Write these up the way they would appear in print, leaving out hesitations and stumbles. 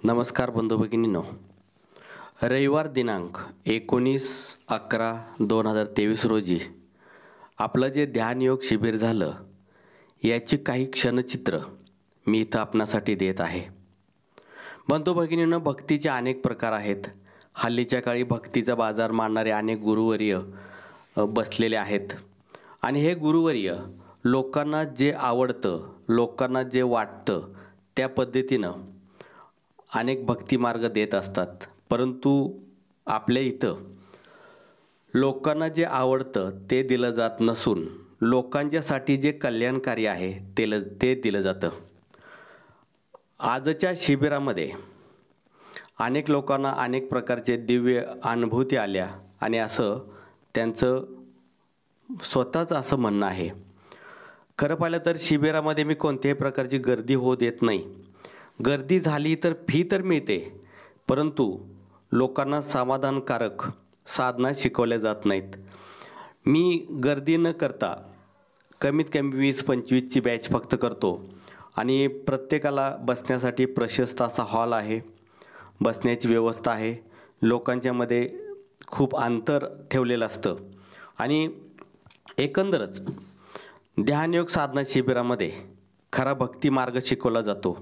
नमस्कार बंधू भगिनींनो. रविवार दिनांक 19/11/2023 रोजी आपलं जे ध्यानयोग शिबिर झालं याची काही क्षणचित्र मी इथं आपणासाठी देत आहे. बंधू भगिनींनो, भक्तीचे अनेक प्रकार आहेत. हल्लीच्या काळी भक्तीचा बाजार मांडणारे अनेक गुरुवर्य बसलेले आहेत आणि हे गुरुवर्य लोकांना जे आवडतं, लोकांना जे वाटतं त्या पद्धतीनं अनेक भक्तिमार्ग देत असतात. परंतु आपल्या इथं लोकांना जे आवडतं ते दिलं जात नसून लोकांच्यासाठी जे कल्याणकारी आहे ते दिलं जातं. आजच्या शिबिरामध्ये अनेक लोकांना अनेक प्रकारचे दिव्य अनुभूती आल्या आणि असं त्यांचं स्वतःच असं म्हणणं आहे. खरं पाहिलं तर शिबिरामध्ये मी कोणत्याही प्रकारची गर्दी होऊ देत नाही. गर्दी झाली तर फी तर मिळते, परंतु लोकांना समाधानकारक साधना शिकवल्या जात नाहीत. मी गर्दी न करता कमीत कमी 20-25ची बॅच फक्त करतो आणि प्रत्येकाला बसण्यासाठी प्रशस्त असा हॉल आहे, बसण्याची व्यवस्था आहे, लोकांच्यामध्ये खूप अंतर ठेवलेलं असतं आणि एकंदरच ध्यानयोग साधना शिबिरामध्ये खरा भक्ती मार्ग शिकवला जातो.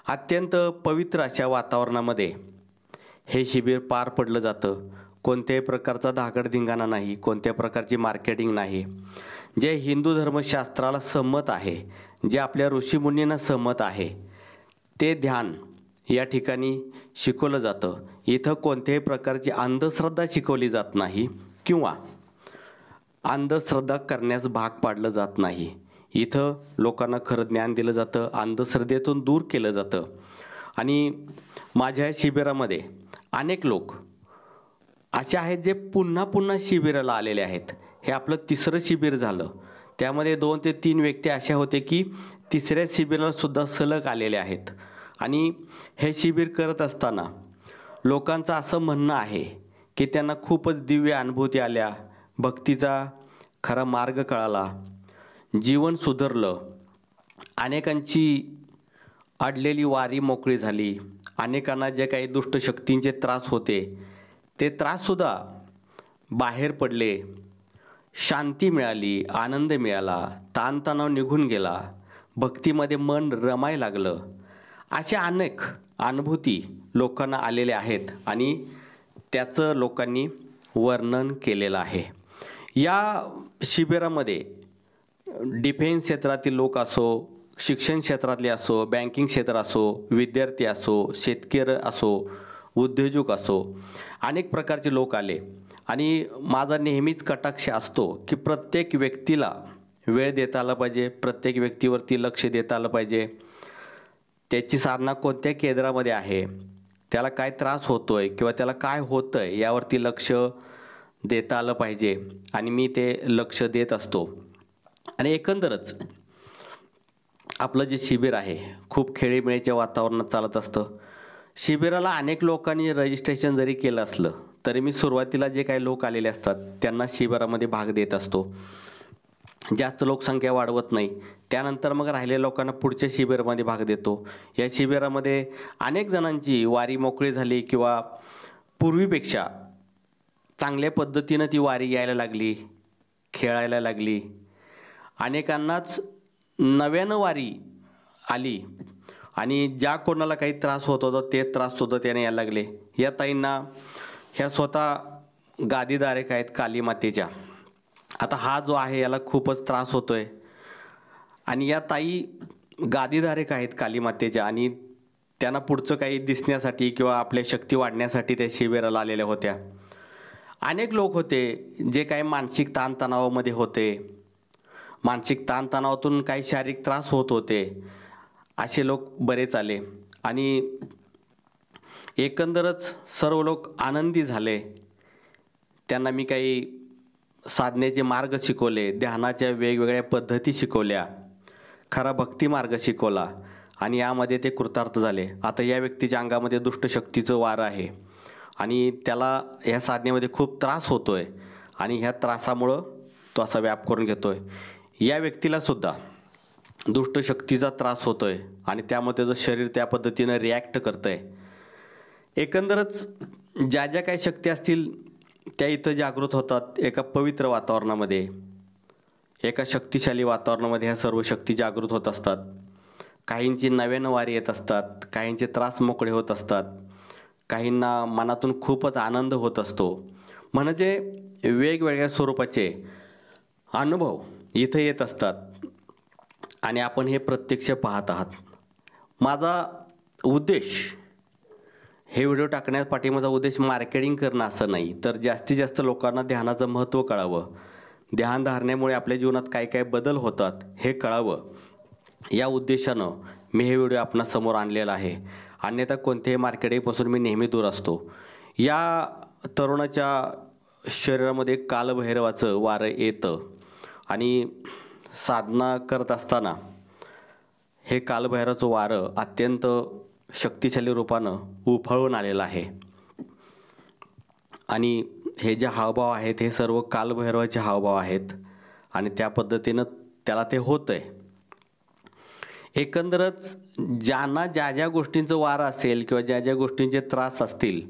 अत्यंत पवित्र अशा वातावरणामध्ये हे शिबिर पार पडलं जातं. कोणत्याही प्रकारचा धागडधिंगाणा नाही, कोणत्या प्रकारची मार्केटिंग नाही. जे हिंदू धर्मशास्त्राला संमत आहे, जे आपल्या ऋषीमुनींना संमत आहे ते ध्यान या ठिकाणी शिकवलं जातं. इथं कोणत्याही प्रकारची अंधश्रद्धा शिकवली जात नाही किंवा अंधश्रद्धा करण्यास भाग पाडलं जात नाही. इथं लोकांना खरं ज्ञान दिलं जातं, अंधश्रद्धेतून दूर केलं जातं. आणि माझ्या शिबिरामध्ये अनेक लोक असे आहेत जे पुन्हा पुन्हा शिबिराला आलेले आहेत. हे आपलं तिसरं शिबिर झालं. त्यामध्ये 2 ते 3 व्यक्ती अशा होते की तिसऱ्या शिबिराला सुद्धा सलग आलेले आहेत. आणि हे शिबिर करत असताना लोकांचं असं म्हणणं आहे की त्यांना खूपच दिव्य अनुभूती आल्या, भक्तीचा खरा मार्ग कळाला, जीवन सुधारलं, अनेकांची अडलेली वारी मोकळी झाली, अनेकांना जे काही दुष्ट शक्तींचे त्रास होते ते त्राससुद्धा बाहेर पडले, शांती मिळाली, आनंद मिळाला, ताणतणाव निघून गेला, भक्तीमध्ये मन रमायला लागलं. अशा अनेक अनुभूती लोकांना आलेल्या आहेत आणि त्याचं लोकांनी वर्णन केलेलं आहे. या शिबिरामध्ये डिफेन्स क्षेत्रातील लोक असो, शिक्षण क्षेत्रातले असो, बँकिंग क्षेत्र असो, विद्यार्थी असो, शेतकरी असो, उद्योजक असो, अनेक प्रकारचे लोक आले. आणि माझा नेहमीच कटाक्ष असतो की प्रत्येक व्यक्तीला वेळ देता आला पाहिजे, प्रत्येक व्यक्तीवरती लक्ष देता आलं पाहिजे. त्याची साधना कोणत्या केंद्रामध्ये आहे, त्याला काय त्रास होतोय किंवा त्याला काय होतंय यावरती लक्ष देता आलं पाहिजे आणि मी ते लक्ष देत असतो. आणि एकंदरच आपलं जे शिबिर आहे खूप खेळीमेळीच्या वातावरणात चालत असतं. शिबिराला अनेक लोकांनी रजिस्ट्रेशन जरी केलं असलं तरी मी सुरुवातीला जे काही लोक आलेले असतात त्यांना शिबिरामध्ये भाग देत असतो. जास्त लोकसंख्या वाढवत नाही. त्यानंतर मग राहिलेल्या लोकांना पुढच्या शिबिरामध्ये भाग देतो. या शिबिरामध्ये अनेक जणांची वारी मोकळी झाली किंवा पूर्वीपेक्षा चांगल्या पद्धतीनं ती वारी यायला लागली, खेळायला लागली. अनेकांनाच नव्यानं वारी आली आणि ज्या कोणाला काही त्रास होत होता ते त्राससुद्धा त्याने यायला लागले. या ताईंना ह्या स्वतः गादीधारक आहेत काली मातेच्या. आता हा जो आहे याला खूपच त्रास होतोय आणि या ताई गादीधारक आहेत काली मातेच्या आणि त्यांना पुढचं काही दिसण्यासाठी किंवा आपल्या शक्ती वाढण्यासाठी त्या शिबिराला आलेल्या होत्या. अनेक लोक होते जे काही मानसिक ताणतणावामध्ये होते, मानसिक ताणतणावातून काही शारीरिक त्रास होत होते, असे लोक बरेच आले आणि एकंदरच सर्व लोक आनंदी झाले. त्यांना मी काही साधनेचे मार्ग शिकवले, ध्यानाच्या वेगवेगळ्या पद्धती शिकवल्या, खरा भक्ती मार्ग शिकवला आणि यामध्ये ते कृतार्थ झाले. आता या व्यक्तीच्या अंगामध्ये दुष्टशक्तीचं वार आहे आणि त्याला ह्या साधनेमध्ये खूप त्रास होतोय आणि ह्या त्रासामुळं तो असा व्याप करून घेतोय. या व्यक्तीला सुद्धा दुष्ट शक्तीचा त्रास होतोय आणि त्यामुळे त्याचं शरीर त्या पद्धतीनं रिॲक्ट करतंय. एकंदरच ज्या ज्या काही शक्ती असतील त्या इथं जागृत होतात. एका पवित्र वातावरणामध्ये, एका शक्तिशाली वातावरणामध्ये ह्या सर्व शक्ती जागृत होत असतात. काहींची नव्यानं वारी येत असतात, काहींचे त्रास मोकळे होत असतात, काहींना मनातून खूपच आनंद होत असतो. म्हणजे वेगवेगळ्या स्वरूपाचे अनुभव इथं येत असतात आणि आपण हे प्रत्यक्ष पाहत आहात. माझा उद्देश, हे व्हिडिओ टाकण्यास पाठीमागचा उद्देश मार्केटिंग करणं असं नाही, तर जास्तीत जास्त लोकांना ध्यानाचं महत्त्व कळावं, ध्यानधारणेमुळे आपल्या जीवनात काय काय बदल होतात हे कळावं, या उद्देशानं मी हे व्हिडिओ आपणासमोर आणलेला आहे. अन्यथा कोणत्याही मार्केटिंगपासून मी नेहमी दूर असतो. या तरुणाच्या शरीरामध्ये कालभैरवाचं वारं येतं आणि साधना करत असताना हे कालभैरवाचं वारं अत्यंत शक्तिशाली रूपानं उफाळून आलेलं आहे. आणि हे जे हावभाव आहेत हे सर्व कालभैरवाचे हावभाव आहेत आणि त्या पद्धतीनं त्याला ते होतं आहे. एकंदरच ज्यांना ज्या ज्या गोष्टींचं वारं असेल किंवा ज्या ज्या गोष्टींचे त्रास असतील,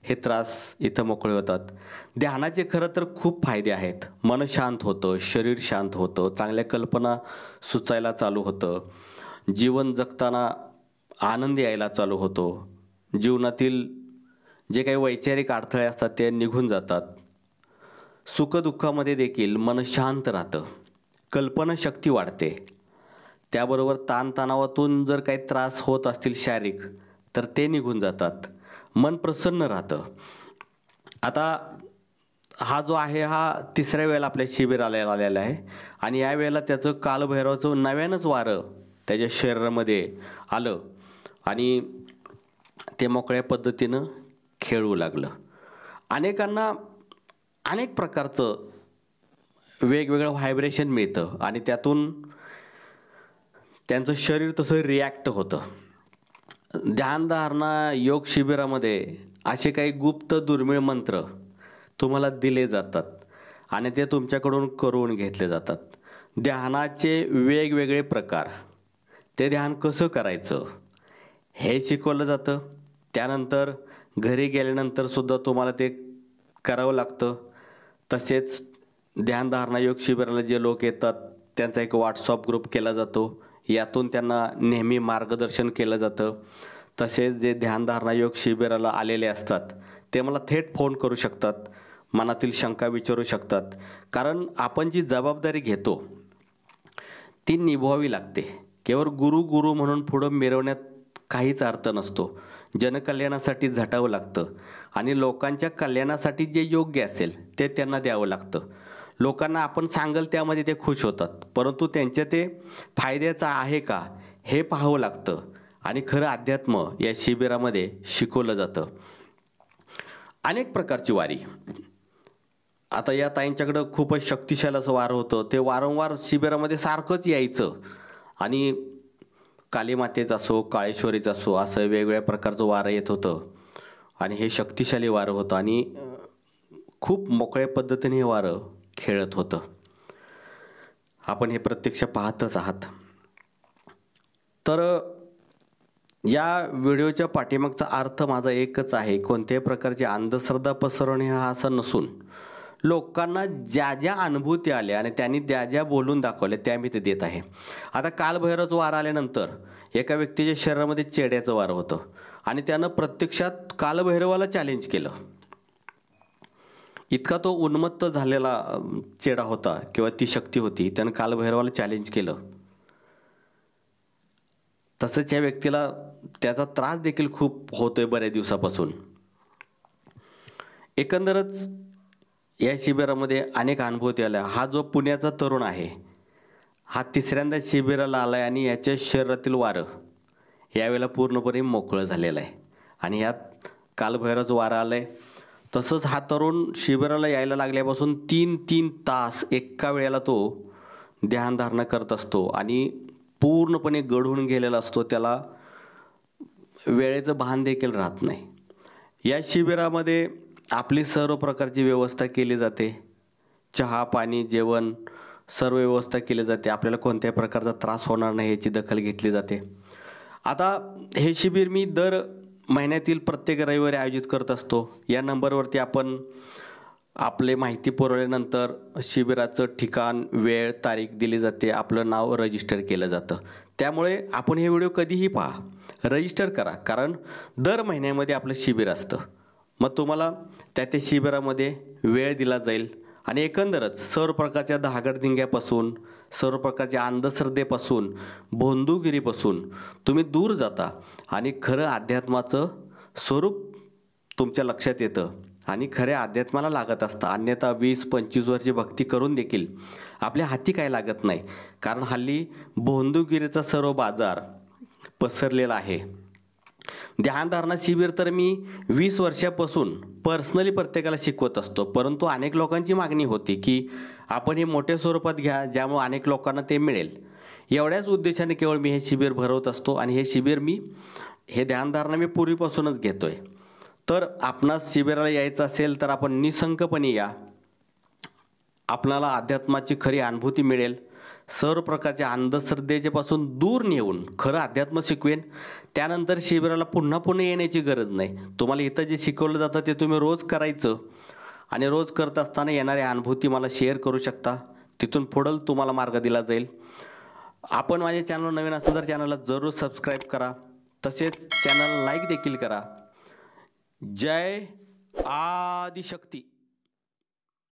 हे त्रास इथं मोकळे होतात. ध्यानाचे खरं तर खूप फायदे आहेत. मन शांत होतं, शरीर शांत होतं, चांगल्या कल्पना सुचायला चालू होतं, जीवन जगताना आनंद यायला चालू होतो, जीवनातील जे काही वैचारिक अडथळे असतात ते निघून जातात, सुखदुःखामध्ये देखील मन शांत राहतं, कल्पनाशक्ती वाढते, त्याबरोबर ताणतणावातून जर काही त्रास होत असतील शारीरिक तर ते निघून जातात, मन प्रसन्न राहतं. आता हा जो आहे हा तिसऱ्या वेळेला आपल्या शिबिराला आलेला आहे आणि या वेळेला त्याचं कालभैरवाचं नव्यानंच वारं त्याच्या शरीरामध्ये आलं आणि ते मोकळ्या पद्धतीनं खेळू लागलं. अनेकांना अनेक प्रकारचं वेगवेगळं व्हायब्रेशन मिळतं आणि त्यातून त्यांचं शरीर तसं रिॲक्ट होतं. ध्यानधारणा योग शिबिरामध्ये असे काही गुप्त दुर्मिळ मंत्र तुम्हाला दिले जातात आणि ते तुमच्याकडून करून घेतले जातात. ध्यानाचे वेगवेगळे प्रकार, ते ध्यान कसं करायचं हे शिकवलं जातं. त्यानंतर घरी गेल्यानंतर सुद्धा तुम्हाला ते करावं लागतं. तसेच ध्यानधारणा योग शिबिराला जे लोक येतात त्यांचा एक व्हॉट्सअप ग्रुप केला जातो, यातून त्यांना नेहमी मार्गदर्शन केलं जातं. तसेच जे ध्यानधारणा योग शिबिराला आलेले असतात ते मला थेट फोन करू शकतात, मनातील शंका विचारू शकतात. कारण आपण जी जबाबदारी घेतो ती निभवावी लागते. केवळ गुरु म्हणून पुढं मिरवण्यात काहीच अर्थ नसतो. जनकल्याणासाठी झटावं लागतं आणि लोकांच्या कल्याणासाठी जे योग्य असेल ते त्यांना द्यावं लागतं. लोकांना आपण सांगल त्यामध्ये ते खुश होतात, परंतु त्यांच्या ते फायद्याचं आहे का हे पाहावं लागतं आणि खरं अध्यात्म या शिबिरामध्ये शिकवलं जातं. अनेक प्रकारची वारी, आता या ताईंच्याकडं खूपच शक्तिशाली असं वारं होतं, ते वारंवार शिबिरामध्ये सारखंच यायचं आणि कालीमातेचं असो, काळेश्वरीचं असो, असं वेगवेगळ्या प्रकारचं वारं येत होतं आणि हे शक्तिशाली वारं होतं आणि खूप मोकळ्या पद्धतीने हे वारं खेळत होतं. आपण हे प्रत्यक्ष पाहतच आहात. तर या व्हिडिओच्या पाठीमागचा अर्थ माझा एकच आहे, कोणत्याही प्रकारची अंधश्रद्धा पसरवणे हा असं नसून लोकांना ज्या ज्या अनुभूती आल्या आणि त्यांनी ज्या ज्या बोलून दाखवल्या त्या मी ते देत आहे. आता कालभैरवाचं वारं आल्यानंतर एका व्यक्तीच्या शरीरामध्ये चेड्याचं वारं होतं आणि त्यानं प्रत्यक्षात कालभैरवाला चॅलेंज केलं. इतका तो उन्मत्त झालेला चेडा होता किंवा ती शक्ती होती, त्यानं कालभैरवाला चॅलेंज केलं. तसंच या व्यक्तीला त्याचा त्रास देखील खूप होतोय बऱ्याच दिवसापासून. एकंदरच या शिबिरामध्ये अनेक अनुभूती आल्या. हा जो पुण्याचा तरुण आहे हा तिसऱ्यांदा शिबिराला आला आहे आणि याच्या शरीरातील वारं यावेळेला पूर्णपणे मोकळं झालेलं आहे आणि यात कालभैरवाचं वारं आलं आहे. तसंच हा तरुण शिबिराला यायला लागल्यापासून 3 तास एका वेळेला तो ध्यानधारणा करत असतो आणि पूर्णपणे गढून गेलेला असतो, त्याला वेळेचं भान देखील राहत नाही. या शिबिरामध्ये आपली सर्व प्रकारची व्यवस्था केली जाते, चहा पाणी जेवण सर्व व्यवस्था केली जाते. आपल्याला कोणत्याही प्रकारचा त्रास होणार नाही याची दखल घेतली जाते. आता हे शिबिर मी दर महिन्यातील प्रत्येक रविवारी आयोजित करत असतो. या नंबरवरती आपण आपले माहिती पुरवल्यानंतर शिबिराचं ठिकाण, वेळ, तारीख दिली जाते. आपलं नाव रजिस्टर केलं जातं. त्यामुळे आपण हे व्हिडिओ कधीही पहा, रजिस्टर करा, कारण दर महिन्यामध्ये आपलं शिबिर असतं. मग तुम्हाला त्या शिबिरामध्ये वेळ दिला जाईल आणि एकंदरच सर्व प्रकारच्या धागडधिंग्यापासून, सर्व प्रकारच्या अंधश्रद्धेपासून, भोंदूगिरीपासून तुम्ही दूर जाता आणि खरं अध्यात्माचं स्वरूप तुमच्या लक्षात येतं आणि खऱ्या अध्यात्माला लागत असतं. अन्यथा 20-25 वर्षी भक्ती करून देखील आपल्या हाती काय लागत नाही, कारण हल्ली भोंदूगिरीचा सर्व बाजार पसरलेला आहे. ध्यानधारणा शिबिर तर मी 20 वर्षापासून पर्सनली प्रत्येकाला शिकवत असतो, परंतु अनेक लोकांची मागणी होती की आपण हे मोठ्या स्वरूपात घ्या, ज्यामुळे अनेक लोकांना ते मिळेल. एवढ्याच उद्देशाने केवळ मी हे शिबिर भरवत असतो आणि हे शिबिर हे ध्यानधारणा मी पूर्वीपासूनच घेतोय. तर आपणास शिबिराला यायचं असेल तर आपण निसंकपणे या. आपणाला अध्यात्माची खरी अनुभूती मिळेल. सर्व प्रकारच्या अंधश्रद्धेपासून दूर नेऊन खरं अध्यात्म शिकवेन. त्यानंतर शिबिराला पुन्हा येण्याची गरज नाही. तुम्हाला इथं जे शिकवलं जातं ते तुम्ही रोज करायचं आणि रोज करत असताना येणारी अनुभूती मला शेअर करू शकता. तिथून पुढं तुम्हाला मार्ग दिला जाईल. आपण माझ्या चॅनल नवीन असेल तर चॅनलला जरूर सबस्क्राईब करा, तसेच चॅनल लाईक देखील करा. जय आदिशक्ती.